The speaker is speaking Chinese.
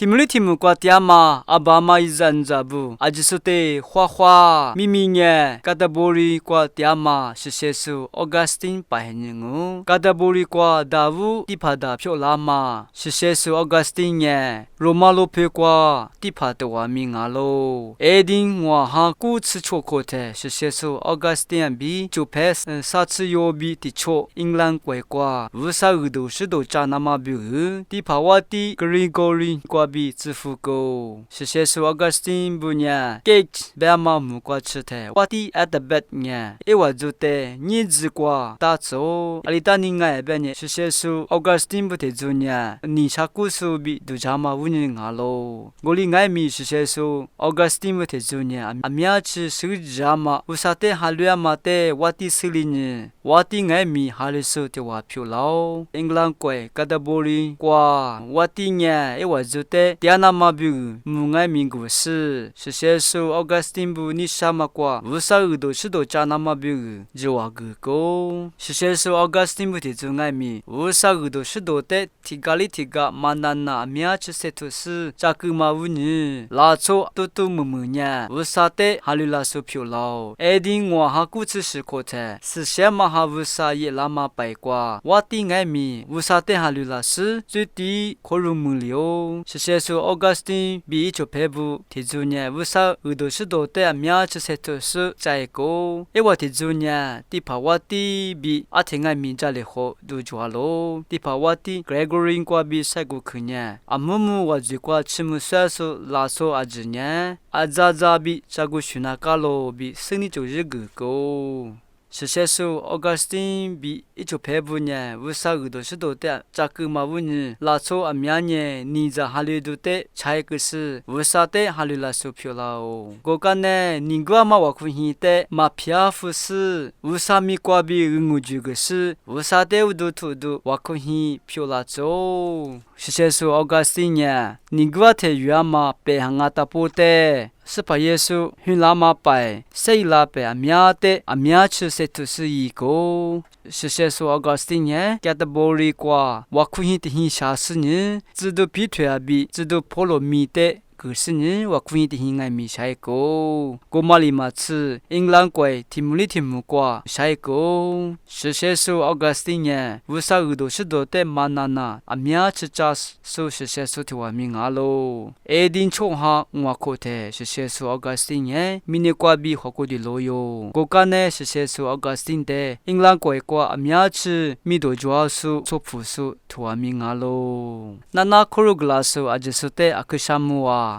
提姆里提姆瓜爹嘛，阿爸妈一人着不，阿就是得花花咪咪耶，嘎达波里瓜爹嘛是写出 Augustine 白人哦，嘎达波里瓜达乌迪帕达漂拉嘛是写出 Augustine 耶，罗马罗佩瓜迪帕的话名啊喽，埃丁我哈古次错过的是写出 Augustine 比就拍萨次有比的错，英兰怪瓜，乌萨乌都是都扎那么比迪帕瓦迪 Gregory 瓜比自负够，是写出 Augustine 不呢 ，Gate 白马木瓜吃的，瓦迪 at the bed 呢，一话就得日子瓜打走，阿里达尼爱白呢是写出 Augustine 不得做呢，你查故事比都扎嘛乌人啊喽，我里爱米是写出 Augustine 不得做呢，阿米亚吃是扎嘛，乌萨得哈鲁嘛得瓦迪斯里呢，瓦迪爱米哈里说的话漂lao，英兰怪嘎达波里瓜瓦迪呢，一话就得第二那么比木爱米故事，是写出 Augustine 不你啥嘛瓜，乌萨乌都是都扎那么比就话个个，是写出 Augustine 不得做爱米，乌萨乌都是都得提咖哩提咖嘛难呐，米亚吃些都是扎个嘛乌呢，拉错都都木木呢，乌萨得哈里拉说漂lao，爱丁我哈故事是可的，是写嘛哈乌萨也拉嘛白瓜，瓦迪爱米乌萨得哈里拉是最低可入木了，是写出 Augustine 比就佩布提出呢，乌萨乌都是都得米亚吃些都是在个，一话提出呢，迪帕瓦迪比阿听爱米扎里好都做咯，迪帕瓦迪 Gregory 瓜比晒过去呢，阿木木话就瓜吃木晒说拉说阿子呢，阿扎扎比晒过去那卡咯比生理就是个个。是写出 Augustine 比一就佩布呢，乌萨乌都是都得扎个嘛乌呢，拉错阿米亚呢，你在哈里都得猜个是乌萨得哈里拉手票啦哦，个个呢，你个嘛话可以得嘛皮阿夫是乌萨米瓜比乌就个是乌萨得乌都土都话可以票啦走，是写出 Augustine 呢，你个te yuama嘛被行阿达波得。是把耶稣hun拉马拜，谁拉拜阿米亚的阿米亚吃谁都是一个。是写出 Augustine 呢，给他玻璃瓜，我可以的很下死呢，知道比推阿比，知道破罗米的。可是呢，我可以的很爱米下一个，过马里马次，英兰怪提姆里提姆瓜下一个，是写出 Augustine 呢，乌萨乌都是都得马娜娜，阿米亚吃扎是写出的话名阿喽，埃丁冲哈我可得是写出 Augustine 呢，米尼瓜比好过的罗哟，国家呢是写出 Augustine 的，英兰怪瓜阿米亚吃米多主要是做朴素的话名阿喽，那可鲁格拉苏阿就是的阿克沙姆啊。